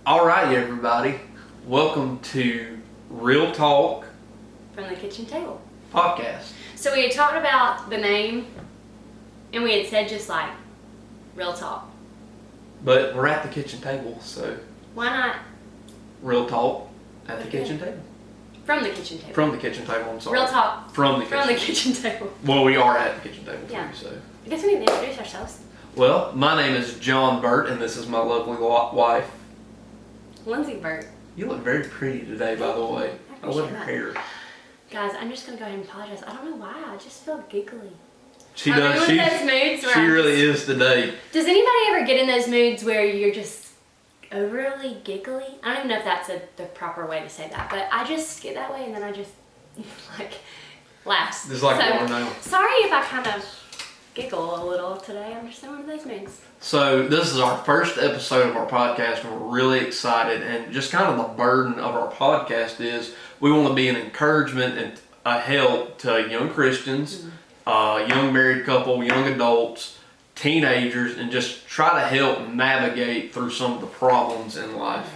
All right, everybody. Welcome to Real Talk From the Kitchen Table podcast. So we had talked about the name, and we had said just like real talk. But we're at the kitchen table, so Why not Real Talk at the kitchen table. from the kitchen table? From the kitchen table, I'm sorry. Real talk From the from kitchen the kitchen table. Well, we are at the kitchen table Yeah. too, so. I guess we need to introduce ourselves. Well, my name is John Burt, and this is my lovely wife. Lindsey Burt. You look very pretty today, by the way. I love your hair. Guys, I'm just gonna go ahead and apologize. I don't know why. I just feel giggly. She I'm does. in one of those moods where She really is today. Does anybody ever get in those moods where you're just overly giggly? I don't even know if that's the proper way to say that, but I just get that way and then I just like laugh. Just like you know. Sorry if I kind of giggle a little today. I'm just in one of those moods. So this is our first episode of our podcast, and we're really excited. And just kind of the burden of our podcast is we want to be an encouragement and a help to young Christians, young married couple, young adults, teenagers, and just try to help navigate through some of the problems in life.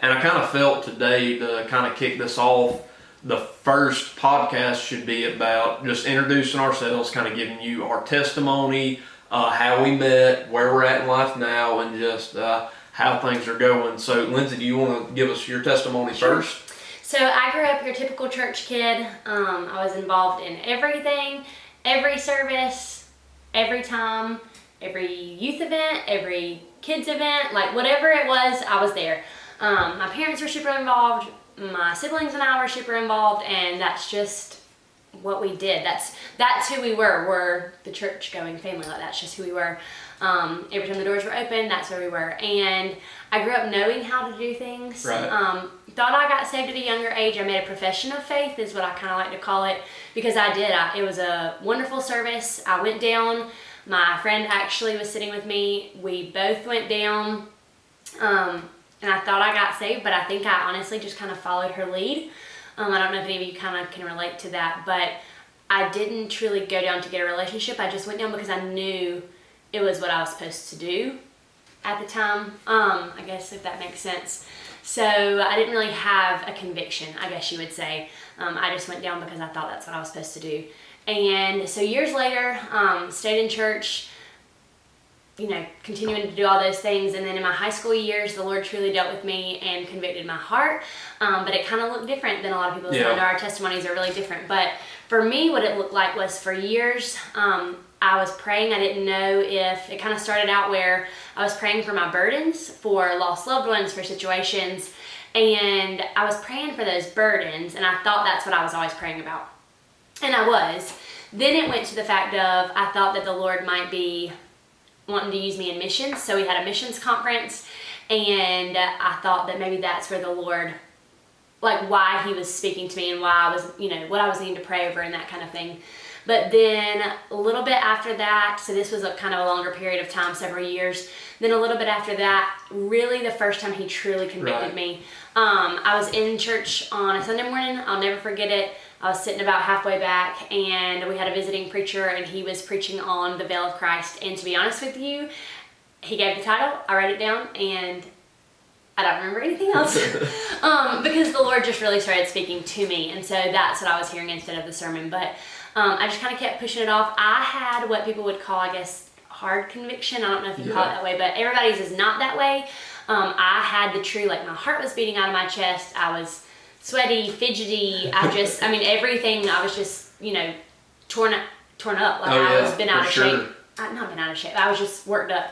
And I kind of felt today to kind of kick this off, the first podcast should be about just introducing ourselves, kind of giving you our testimony, how we met, where we're at in life now, and just how things are going. So, Lindsey, do you want to give us your testimony first? So I grew up your typical church kid. I was involved in everything, every service, every time, every youth event, every kids event, like whatever it was, I was there. My parents were super involved. My siblings and I were super involved, and that's just what we did. That's who we were. We're the church-going family. Like, that's just who we were. Every time the doors were open, that's where we were. And I grew up knowing how to do things. Right. Thought I got saved at a younger age. I made a profession of faith, is what I kind of like to call it, because I did. It was a wonderful service. I went down. My friend actually was sitting with me. We both went down. And I thought I got saved, but I think I honestly just kind of followed her lead. I don't know if any of you kind of can relate to that, but I didn't truly go down to get a relationship. I just went down because I knew it was what I was supposed to do at the time. I guess if that makes sense. So I didn't really have a conviction, I guess you would say. I just went down because I thought that's what I was supposed to do. And so years later, stayed in church, continuing to do all those things. And then in my high school years, the Lord truly dealt with me and convicted my heart. But it kind of looked different than a lot of people's. Yeah. I know our testimonies are really different. But for me, what it looked like was for years, I was praying. I didn't know if it kind of started out where I was praying for my burdens, for lost loved ones, for situations. And I was praying for those burdens. And I thought that's what I was always praying about. And I was. Then it went to the fact of I thought that the Lord might be wanting to use me in missions. So we had a missions conference, and I thought that maybe that's where the Lord, like why he was speaking to me and why I was, what I was needing to pray over and that kind of thing. But then a little bit after that, so this was a kind of a longer period of time, several years. Then a little bit after that, really the first time he truly convicted me. I was in church on a Sunday morning. I'll never forget it. I was sitting about halfway back, and we had a visiting preacher, and he was preaching on the veil of Christ. And to be honest with you, he gave the title, I wrote it down, and I don't remember anything else. Because the Lord just really started speaking to me, and so that's what I was hearing instead of the sermon. But I just kind of kept pushing it off. I had what people would call, I guess, hard conviction. I don't know if you call it that way, but everybody's is not that way. I had the true, like my heart was beating out of my chest. I was sweaty, fidgety. Everything. I was just, torn up. Like I was been out of shape. Not been out of shape. I was just worked up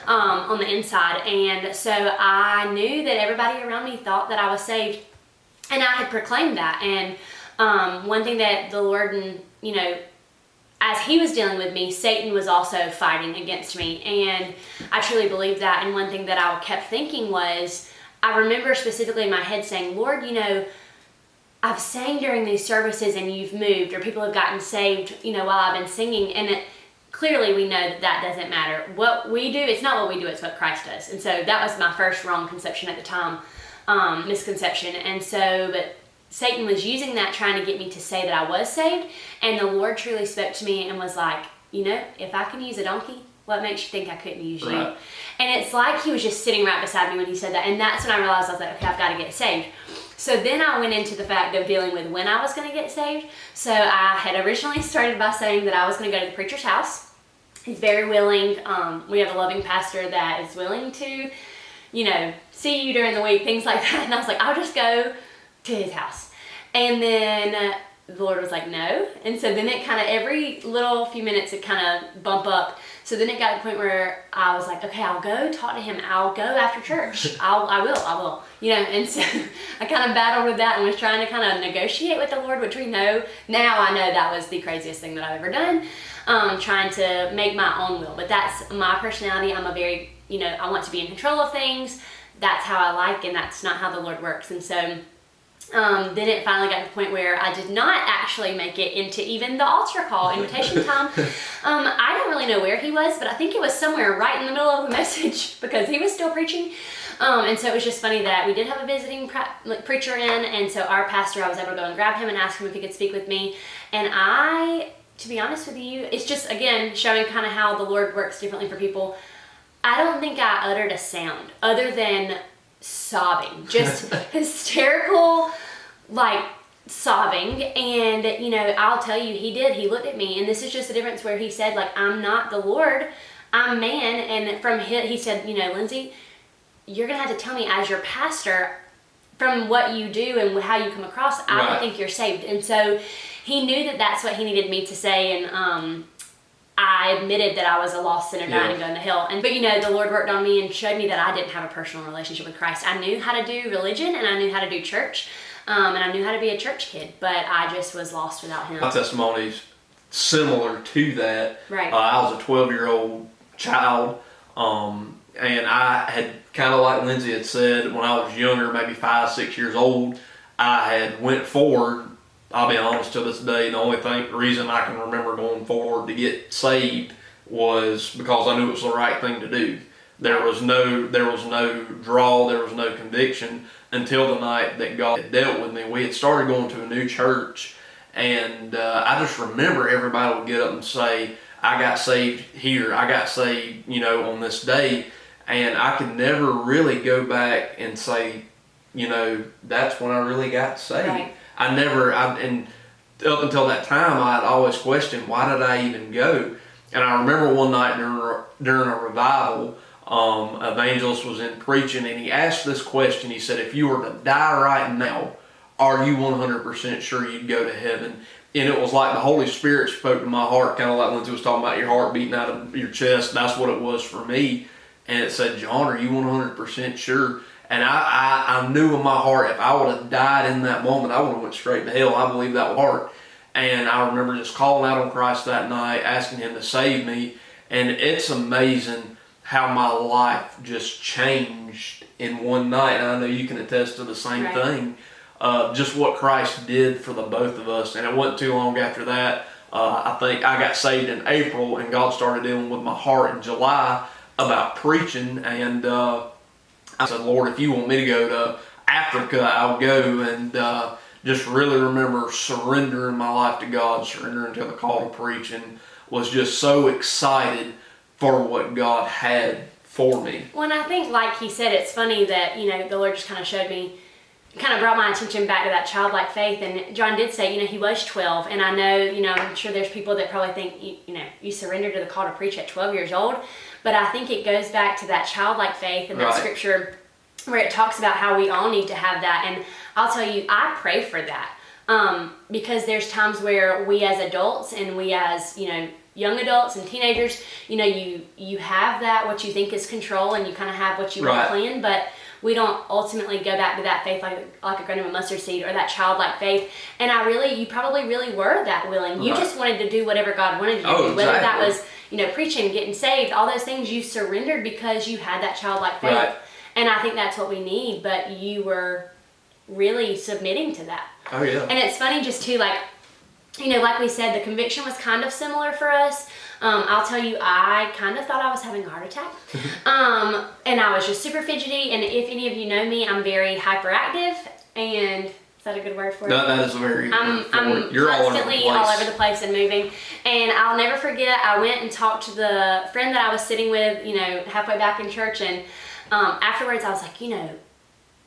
on the inside. And so I knew that everybody around me thought that I was saved. And I had proclaimed that. And one thing that the Lord, as he was dealing with me, Satan was also fighting against me. And I truly believe that. And one thing that I kept thinking was, I remember specifically in my head saying, Lord, I've sang during these services and you've moved, or people have gotten saved, while I've been singing. And clearly we know that doesn't matter. What we do, it's not what we do, it's what Christ does. And so that was my first wrong conception at the time, misconception. And so, but Satan was using that, trying to get me to say that I was saved. And the Lord truly spoke to me and was like, if I can use a donkey, what makes you think I couldn't use you? Right. And it's like he was just sitting right beside me when he said that. And that's when I realized, I was like, okay, I've got to get saved. So then I went into the fact of dealing with when I was going to get saved. So I had originally started by saying that I was going to go to the preacher's house. He's very willing. We have a loving pastor that is willing to, see you during the week, things like that. And I was like, I'll just go to his house. And then the Lord was like, no. And so then it kind of, every little few minutes, it kind of bump up. So then it got to the point where I was like, okay, I'll go talk to him. I'll go after church. I will. And so I kind of battled with that and was trying to kind of negotiate with the Lord, which I know that was the craziest thing that I've ever done. Trying to make my own will. But that's my personality. I'm a very, I want to be in control of things. That's how I like, and that's not how the Lord works. And so then it finally got to the point where I did not actually make it into even the altar call invitation time. I don't really know where he was, but I think it was somewhere right in the middle of the message because he was still preaching. And so it was just funny that we did have a visiting preacher in, and so our pastor, I was able to go and grab him and ask him if he could speak with me. And to be honest with you, it's just, again, showing kind of how the Lord works differently for people. I don't think I uttered a sound other than sobbing, just hysterical, sobbing. And, I'll tell you, he looked at me, and this is just the difference where he said, I'm not the Lord, I'm man. And he said, Lindsey, you're going to have to tell me as your pastor, from what you do and how you come across, I don't think you're saved. And so he knew that that's what he needed me to say. And, I admitted that I was a lost sinner dying and going to hell. But the Lord worked on me and showed me that I didn't have a personal relationship with Christ. I knew how to do religion and I knew how to do church. And I knew how to be a church kid, but I just was lost without him. My testimony's similar to that. Right. I was a 12-year-old child, and I had, kind of like Lindsey had said, when I was younger, maybe 5, 6 years old, I had went forward. I'll be honest, to this day, the only reason I can remember going forward to get saved was because I knew it was the right thing to do. There was no draw, there was no conviction until the night that God had dealt with me. We had started going to a new church, and I just remember everybody would get up and say, I got saved here, I got saved, on this day, and I could never really go back and say, that's when I really got saved. Right. And up until that time, I'd always questioned, why did I even go? And I remember one night during a revival, evangelist was in preaching, and he asked this question. He said, if you were to die right now, are you 100% sure you'd go to heaven? And it was like the Holy Spirit spoke to my heart, kind of like Lindsey was talking about your heart beating out of your chest. That's what it was for me. And it said, John, are you 100% sure? And I knew in my heart, if I would have died in that moment, I would have went straight to hell. I believe that with heart. And I remember just calling out on Christ that night, asking him to save me. And it's amazing how my life just changed in one night. And I know you can attest to the same thing. Just what Christ did for the both of us. And it wasn't too long after that. I think I got saved in April, and God started dealing with my heart in July about preaching. And I said, Lord, if you want me to go to Africa, I'll go. And just really remember surrendering my life to God, surrendering to the call to preach, and was just so excited for what God had for me. Well, and I think, like he said, it's funny that, the Lord just kind of showed me, kind of brought my attention back to that childlike faith. And John did say, he was 12. And I know, I'm sure there's people that probably think, you surrendered to the call to preach at 12 years old. But I think it goes back to that childlike faith and that scripture where it talks about how we all need to have that. And I'll tell you, I pray for that. Because there's times where we as adults and we as, young adults and teenagers, you have that, what you think is control, and you kind of have what you want to plan, but we don't ultimately go back to that faith like a grain of a mustard seed, or that childlike faith. And you probably really were that willing. You just wanted to do whatever God wanted you to do. Exactly. Whether that was, preaching, getting saved, all those things, you surrendered because you had that childlike faith. Right. And I think that's what we need, but you were really submitting to that. Oh, yeah. And it's funny just too, like we said, the conviction was kind of similar for us. I'll tell you, I kind of thought I was having a heart attack. And I was just super fidgety. And if any of you know me, I'm very hyperactive and that a good word for it? That is a very good word for I'm it. You're constantly all over the place and moving. And I'll never forget, I went and talked to the friend that I was sitting with, halfway back in church. And afterwards I was like,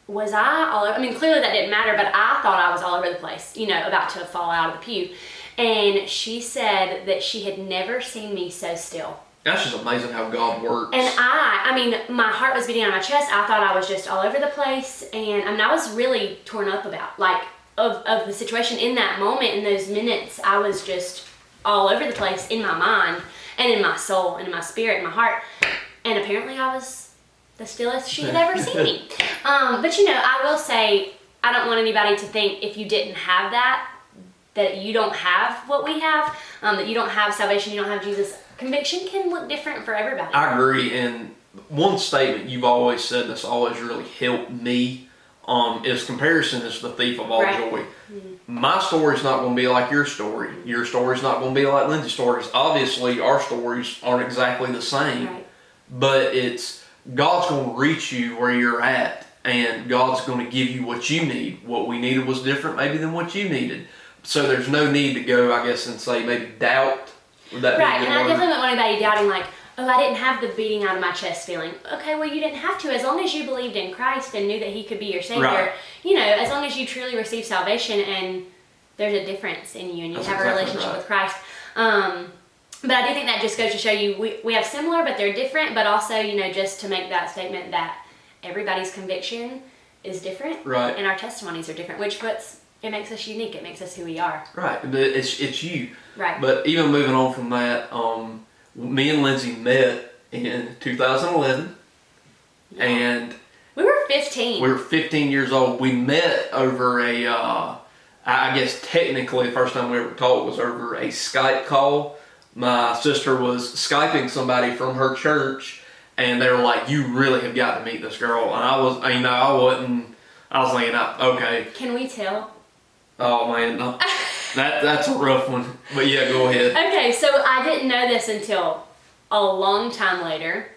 was I all over? I mean, clearly that didn't matter, but I thought I was all over the place, about to fall out of the pew. And she said that she had never seen me so still. That's just amazing how God works. And I mean, my heart was beating on my chest. I thought I was just all over the place. And I mean, I was really torn up about, of the situation in that moment, in those minutes. I was just all over the place in my mind and in my soul and in my spirit and my heart. And apparently I was the stillest she had ever seen me. But I will say, I don't want anybody to think if you didn't have that you don't have what we have, that you don't have salvation, you don't have Jesus. Conviction can look different for everybody. I agree. And one statement you've always said that's always really helped me is comparison is the thief of all joy. Mm-hmm. My story's not going to be like your story. Your story's not going to be like Lindsay's stories. Obviously, our stories aren't exactly the same, right. But it's God's going to reach you where you're at, and God's going to give you what you need. What we needed was different maybe than what you needed. So there's no need to go, I guess, and say maybe doubt. Would that right, be and I definitely don't want anybody doubting I didn't have the beating out of my chest feeling. Okay, well, you didn't have to. As long as you believed in Christ and knew that He could be your Savior, right. As long as you truly receive salvation and there's a difference in you and you have a relationship with Christ. But I do think that just goes to show you we have similar, but they're different, but also, just to make that statement that everybody's conviction is different, right. And our testimonies are different, which it makes us unique. It makes us who we are. Right. It's you. Right. But even moving on from that, me and Lindsay met in 2011, yeah. And we were 15. We were 15 years old. We met over I guess technically the first time we ever talked was over a Skype call. My sister was Skyping somebody from her church, and they were like, "You really have got to meet this girl." And I was thinking, okay. Can we tell? Oh man, no. That's a rough one. But yeah, go ahead. Okay, so I didn't know this until a long time later.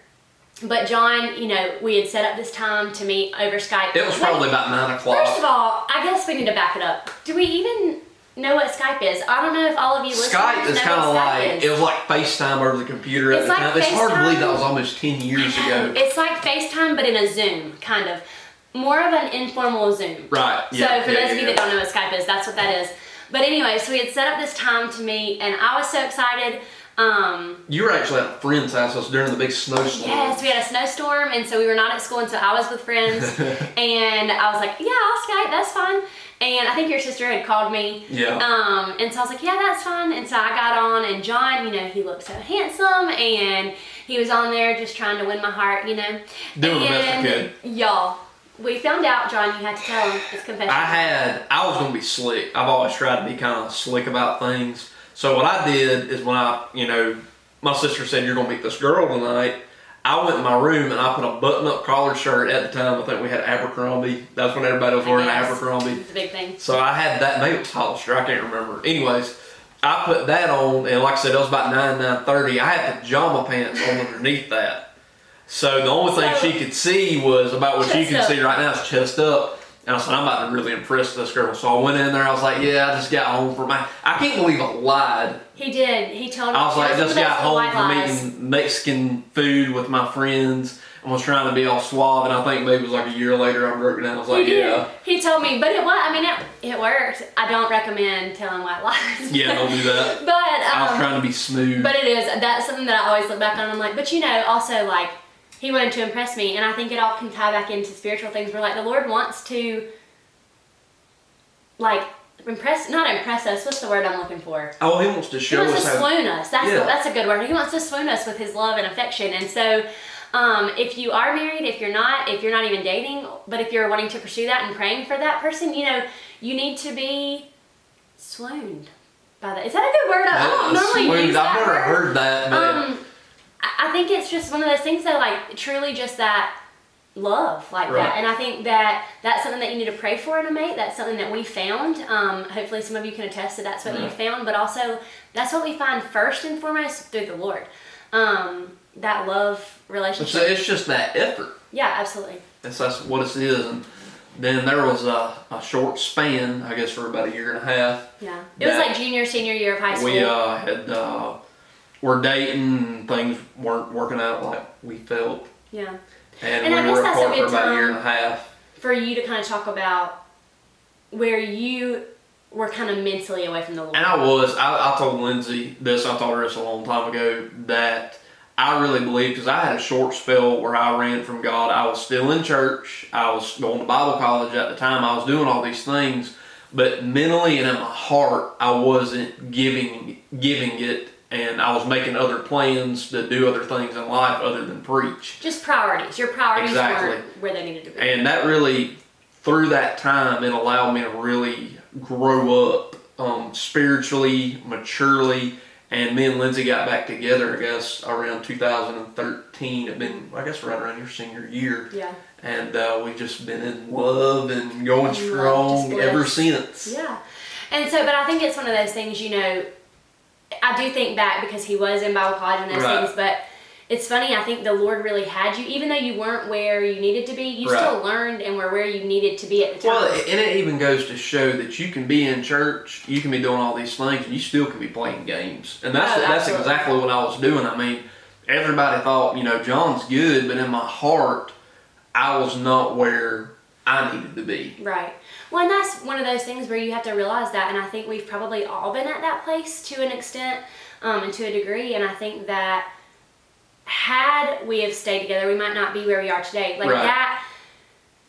But John, we had set up this time to meet over Skype. It was probably about 9 o'clock. First of all, I guess we need to back it up. Do we even know what Skype is? I don't know if all of you listeners Skype is kind of like, it was like FaceTime over the computer at the time. It's hard to believe that was almost 10 years ago. It's like FaceTime, but in a Zoom, kind of. More of an informal Zoom. Right. Yeah, so for those of you that don't know what Skype is, that's what that is. But anyway, so we had set up this time to meet, and I was so excited. You were actually at a friend's house. It was during the big snowstorm. Yes, we had a snowstorm, and so we were not at school, and so I was with friends. And I was like, yeah, I'll Skype, that's fine. And I think your sister had called me. Yeah. And so I was like, yeah, that's fine. And so I got on, and John, he looked so handsome, and he was on there just trying to win my heart, Doing the best he could. Y'all, we found out, John, you had to tell him this confession. I was going to be slick. I've always tried to be kind of slick about things. So what I did is when my sister said, "You're going to meet this girl tonight," I went in my room and I put a button-up collar shirt. At the time, I think we had Abercrombie. That's when everybody was wearing Abercrombie. It's a big thing. So I had that. Maybe it was Hollister. I can't remember. Anyways, I put that on, and like I said, it was about 9:30. I had pajama pants on underneath that. So the only thing she could see was about what you can see right now is chest up. And I said, I'm about to really impress this girl. So I went in there. I was like, yeah, I just got home from I can't believe I lied. He did. He told me. I was like, just got home from eating Mexican food with my friends and was trying to be all suave. And I think maybe it was like a year later I broke down. I was like, yeah. He told me, but it worked. I don't recommend telling white lies. Yeah, don't do that. But I was trying to be smooth. But it is. That's something that I always look back on. I'm like, but also like, he wanted to impress me, and I think it all can tie back into spiritual things where, like, the Lord wants to, like, not impress us. What's the word I'm looking for? Oh, He wants to show us. He wants to swoon us. That's a good word. He wants to swoon us with His love and affection. And so, if you are married, if you're not even dating, but if you're wanting to pursue that and praying for that person, you need to be swooned by that. Is that a good word? I don't normally use that I've never heard that, but... I think it's just one of those things that, like, truly just that love like that. And I think that that's something that you need to pray for in a mate. That's something that we found. Hopefully some of you can attest that that's what you found, but also that's what we find first and foremost through the Lord. That love relationship. It's just that effort. Yeah, absolutely. That's what it is. And then there was a short span, I guess, for about a year and a half. Yeah. It was like junior, senior year of high school. We were dating, and things weren't working out like we felt. Yeah. And we were apart for about a year and a half. For you to kind of talk about where you were kind of mentally away from the Lord. And I told Lindsey this, I told her this a long time ago, that I really believe, because I had a short spell where I ran from God. I was still in church. I was going to Bible college at the time. I was doing all these things. But mentally and in my heart, I wasn't giving it. And I was making other plans to do other things in life other than preach. Just priorities. Your priorities weren't where they needed to be. And that really, through that time, it allowed me to really grow up spiritually, maturely. And me and Lindsey got back together, I guess, around 2013. It'd been, I guess, right around your senior year. Yeah. And we've just been in love and going strong ever since. Yeah. And so, but I think it's one of those things, I do think back because he was in Bible college and those things, but it's funny, I think the Lord really had you, even though you weren't where you needed to be, you still learned and were where you needed to be at the time. Well, and it even goes to show that you can be in church, you can be doing all these things, and you still can be playing games. And that's exactly what I was doing. I mean, everybody thought, Jon's good, but in my heart, I was not where I needed to be. Right. Well, and that's one of those things where you have to realize that, and I think we've probably all been at that place to an extent, and to a degree, and I think that had we have stayed together, we might not be where we are today. Like that,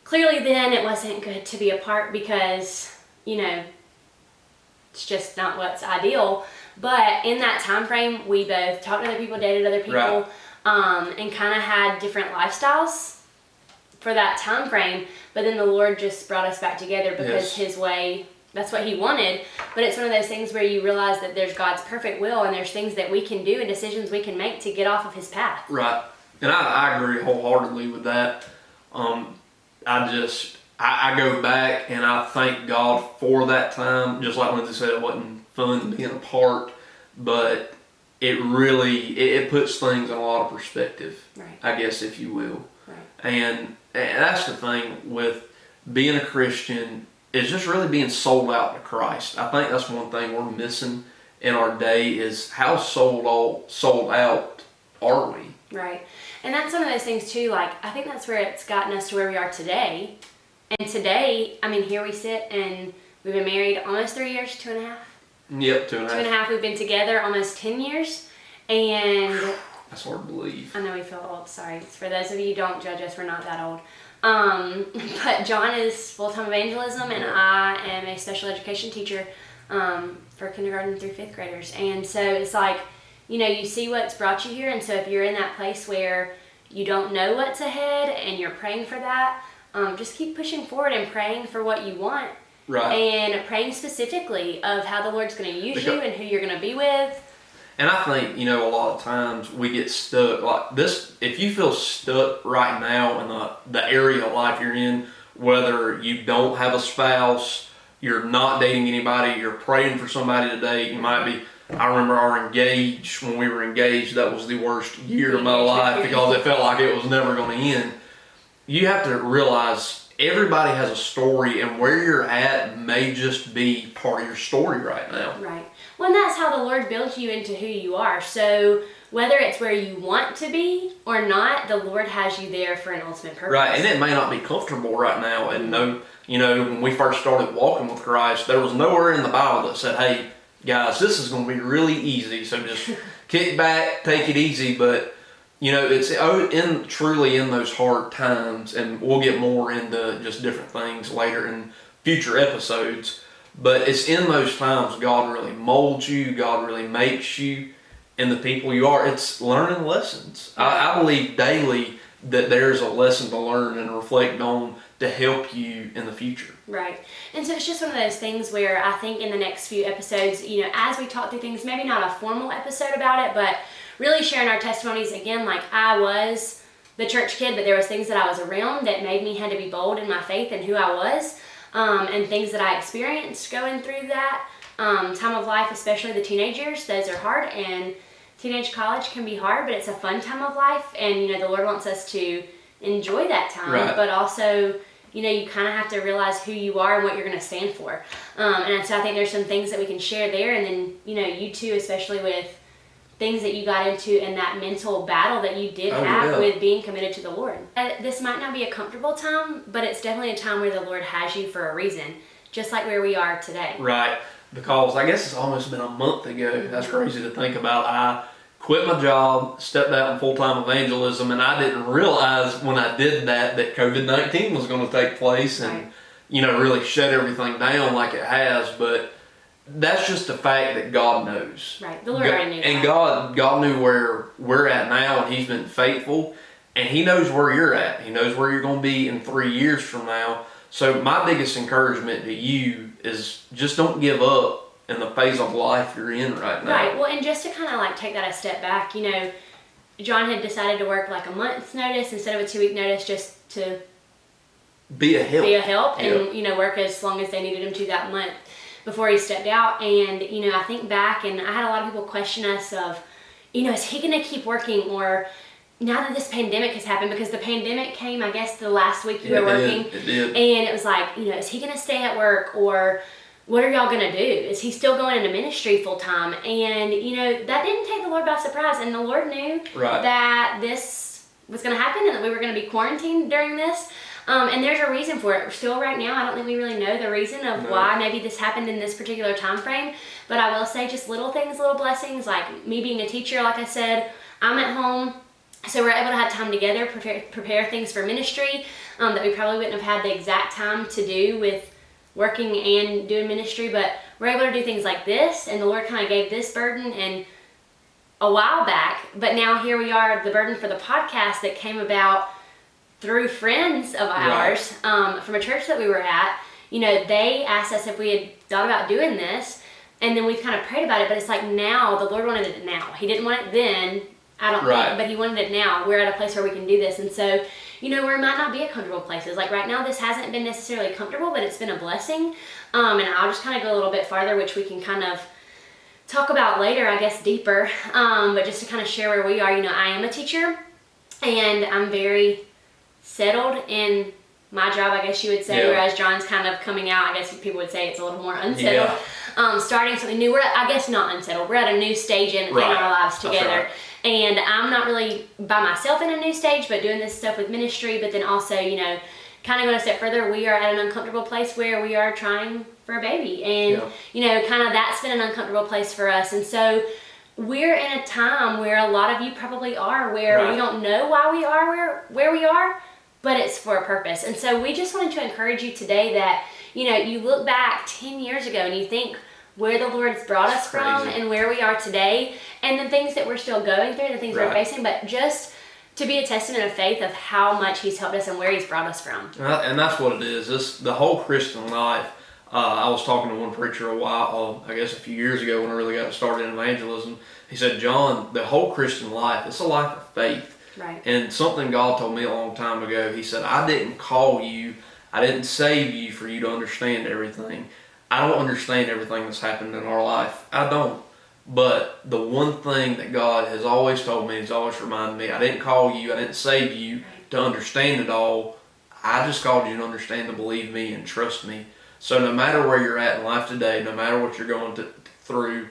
clearly then it wasn't good to be apart because, it's just not what's ideal. But in that time frame, we both talked to other people, dated other people, and kind of had different lifestyles for that time frame. But then the Lord just brought us back together because His way, that's what He wanted. But it's one of those things where you realize that there's God's perfect will and there's things that we can do and decisions we can make to get off of His path. Right. And I agree wholeheartedly with that. I go back and I thank God for that time. Just like Lindsey said, it wasn't fun being apart, but it really, it puts things in a lot of perspective, I guess, if you will. Right. And that's the thing with being a Christian, is just really being sold out to Christ. I think that's one thing we're missing in our day, is how sold out are we? Right. And that's one of those things too, like, I think that's where it's gotten us to where we are today. And today, I mean, here we sit and we've been married almost 3 years, 2.5. Yep, 2.5. 2.5. We've been together almost 10 years. And that's hard to believe. I know we feel old. Sorry. For those of you who don't judge us, we're not that old. But Jon is full-time evangelism, and I am a special education teacher for kindergarten through 5th graders. And so it's like, you see what's brought you here. And so if you're in that place where you don't know what's ahead and you're praying for that, just keep pushing forward and praying for what you want. Right. And praying specifically of how the Lord's going to use you and who you're going to be with. And I think, a lot of times we get stuck like this. If you feel stuck right now in the area of life you're in, whether you don't have a spouse, you're not dating anybody, you're praying for somebody today, you might be, I remember when we were engaged, that was the worst year of my life because it felt like it was never going to end. You have to realize everybody has a story, and where you're at may just be part of your story right now. Right. Well, and that's how the Lord builds you into who you are. So whether it's where you want to be or not, the Lord has you there for an ultimate purpose. Right, and it may not be comfortable right now. And when we first started walking with Christ, there was nowhere in the Bible that said, hey, guys, this is going to be really easy. So just kick back, take it easy. But, it's truly in those hard times, and we'll get more into just different things later in future episodes. But it's in those times God really molds you, God really makes you in the people you are. It's learning lessons. I believe daily that there's a lesson to learn and reflect on to help you in the future. Right. And so it's just one of those things where I think in the next few episodes, as we talk through things, maybe not a formal episode about it, but really sharing our testimonies again, like I was the church kid, but there was things that I was around that made me had to be bold in my faith and who I was. And things that I experienced going through that time of life, especially the teenage years. Those are hard, and teenage college can be hard, but it's a fun time of life. And, the Lord wants us to enjoy that time, but also, you kind of have to realize who you are and what you're going to stand for. And so I think there's some things that we can share there. And then, you too, especially with things that you got into and that mental battle that you did have with being committed to the Lord. This might not be a comfortable time, but it's definitely a time where the Lord has you for a reason, just like where we are today. Right. Because I guess it's almost been a month ago. That's crazy to think about. I quit my job, stepped out in full-time evangelism, and I didn't realize when I did that COVID-19 was going to take place and, really shut everything down like it has. But that's just the fact that God knows. Right. The Lord already knew that. And God knew where we're at now, and He's been faithful. And He knows where you're at. He knows where you're going to be in 3 years from now. So my biggest encouragement to you is just don't give up in the phase of life you're in right now. Right. Well, and just to kind of like take that a step back, Jon had decided to work like a month's notice instead of a 2-week notice, just to be a help. And work as long as they needed him to that month before he stepped out. And I think back, and I had a lot of people question us of, is he going to keep working? Or now that this pandemic has happened, because the pandemic came, I guess, the last week you were working. It did. And it was like, is he going to stay at work, or what are y'all going to do? Is he still going into ministry full time? And, that didn't take the Lord by surprise. And the Lord knew that this was going to happen and that we were going to be quarantined during this. And there's a reason for it. Still right now, I don't think we really know the reason of why maybe this happened in this particular time frame. But I will say just little things, little blessings, like me being a teacher, like I said, I'm at home. So we're able to have time together, prepare things for ministry that we probably wouldn't have had the exact time to do with working and doing ministry. But we're able to do things like this, and the Lord kind of gave this burden and a while back. But now here we are, the burden for the podcast that came about through friends of ours from a church that we were at. They asked us if we had thought about doing this, and then we've kind of prayed about it. But it's like now, the Lord wanted it now. He didn't want it then, I don't think, but He wanted it now. We're at a place where we can do this. And so, where it might not be a comfortable places. Like right now, this hasn't been necessarily comfortable, but it's been a blessing. And I'll just kind of go a little bit farther, which we can kind of talk about later, I guess, deeper. But just to kind of share where we are, I am a teacher, and I'm very settled in my job, I guess you would say, whereas Jon's kind of coming out. I guess people would say it's a little more unsettled. Starting something new. We're I guess not unsettled. We're at a new stage in our lives together. And I'm not really by myself in a new stage, but doing this stuff with ministry, but then also, kind of going a step further, we are at an uncomfortable place where we are trying for a baby. And, kind of that's been an uncomfortable place for us. And so we're in a time where a lot of you probably are, where we don't know why we are where we are, but it's for a purpose. And so we just wanted to encourage you today that, you look back 10 years ago and you think where the Lord's brought us from and where we are today, and the things that we're still going through, the things we're facing, but just to be a testament of faith of how much He's helped us and where He's brought us from. And that's what it is. The whole Christian life. I was talking to one preacher I guess a few years ago when I really got started in evangelism. He said, Jon, the whole Christian life, it's a life of faith. Right. And something God told me a long time ago, He said, I didn't call you, I didn't save you for you to understand everything. I don't understand everything that's happened in our life. I don't. But the one thing that God has always told me, He's always reminded me, I didn't call you, I didn't save you to understand it all. I just called you to understand, to believe me and trust me. So no matter where you're at in life today, no matter what you're going through,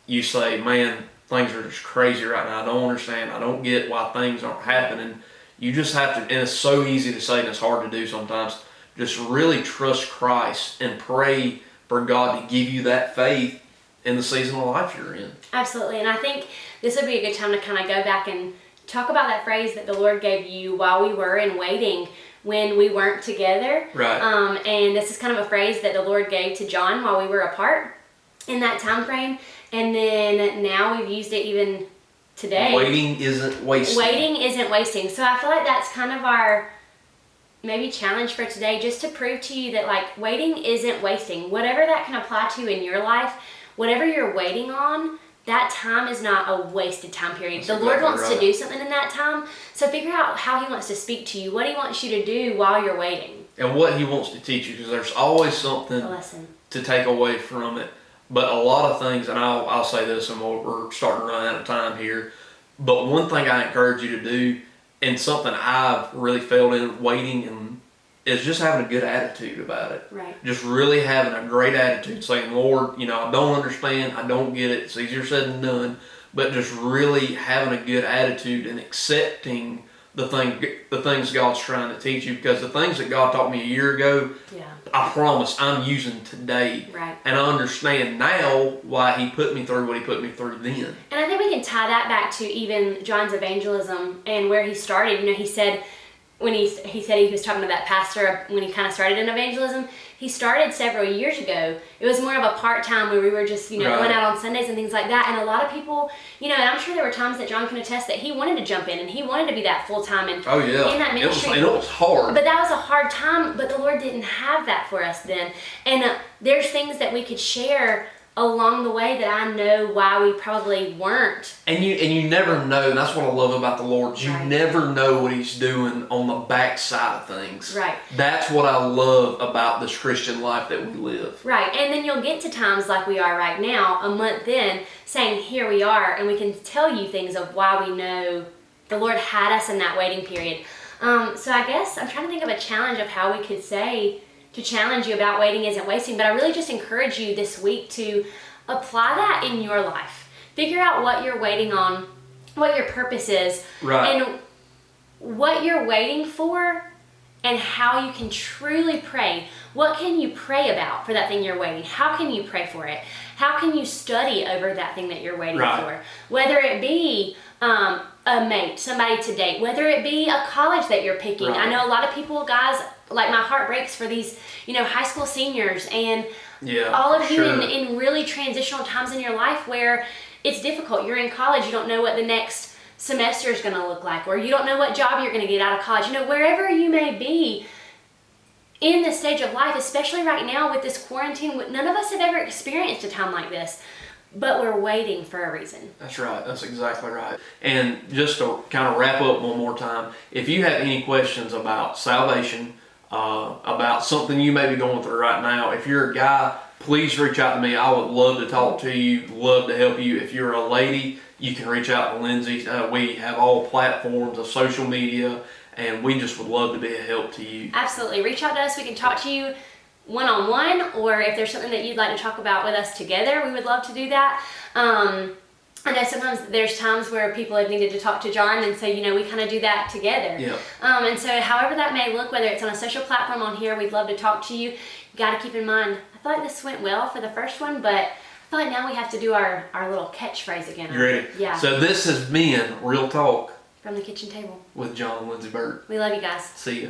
you say, man, things are just crazy right now. I don't understand. I don't get why things aren't happening. You just have to, and it's so easy to say and it's hard to do sometimes, just really trust Christ and pray for God to give you that faith in the season of life you're in. Absolutely. And I think this would be a good time to kind of go back and talk about that phrase that the Lord gave you while we were in waiting, when we weren't together. Right. And this is kind of a phrase that the Lord gave to Jon while we were apart in that time frame. And then now we've used it even today. Waiting isn't wasting. Waiting isn't wasting. So I feel like that's kind of our maybe challenge for today, just to prove to you that like waiting isn't wasting. Whatever that can apply to in your life, whatever you're waiting on, that time is not a wasted time period. That's the Lord wants to do something in that time. So figure out how He wants to speak to you, what He wants you to do while you're waiting. And what He wants to teach you, because there's always something to take away from it. But a lot of things, and I'll say this, and we're starting to run out of time here, but one thing I encourage you to do, and something I've really failed in waiting, and is just having a good attitude about it. Right. Just really having a great attitude, saying, Lord, I don't understand, I don't get it, it's easier said than done, but just really having a good attitude and accepting the things God's trying to teach you, because the things that God taught me a year ago, I promise I'm using today. Right. And I understand now why He put me through what He put me through then. And I think we can tie that back to even John's evangelism and where he started. He said, when he said he was talking to that pastor when he kind of started in evangelism, he started several years ago. It was more of a part-time where we were just, going out on Sundays and things like that. And a lot of people, and I'm sure there were times that John can attest that he wanted to jump in and he wanted to be that full-time and in that ministry. It was hard. But that was a hard time, but the Lord didn't have that for us then. And there's things that we could share along the way that I know why we probably weren't. And you never know, and that's what I love about the Lord. You never know what He's doing on the backside of things. Right. That's what I love about this Christian life that we live. Right. And then you'll get to times like we are right now, a month in, saying, here we are, and we can tell you things of why we know the Lord had us in that waiting period. So I guess I'm trying to think of a challenge of how we could say to challenge you about waiting isn't wasting, but I really just encourage you this week to apply that in your life. Figure out what you're waiting on, what your purpose is, and what you're waiting for, and how you can truly pray. What can you pray about for that thing you're waiting? How can you pray for it? How can you study over that thing that you're waiting for? Whether it be a mate, somebody to date, whether it be a college that you're picking. I know a lot of people, guys, like my heart breaks for these, high school seniors and all of you in really transitional times in your life where it's difficult. You're in college, you don't know what the next semester is going to look like, or you don't know what job you're going to get out of college. Wherever you may be in this stage of life, especially right now with this quarantine, none of us have ever experienced a time like this. But we're waiting for a reason. That's right. That's exactly right. And just to kind of wrap up one more time, if you have any questions about salvation, about something you may be going through right now, if you're a guy, please reach out to me. I would love to talk to you, love to help you. If you're a lady, you can reach out to Lindsey. We have all platforms of social media, and we just would love to be a help to you. Absolutely. Reach out to us. We can talk to you one-on-one, or if there's something that you'd like to talk about with us together, we would love to do that. I know sometimes there's times where people have needed to talk to John, and so we kind of do that together. Yeah. And so however that may look, whether it's on a social platform on here, we'd love to talk to you. You got to keep in mind, I feel like this went well for the first one, but I feel like now we have to do our little catchphrase again. You ready? Yeah. So this has been Real Talk from the kitchen table with Jon and Lindsey Bird. We love you guys. See ya.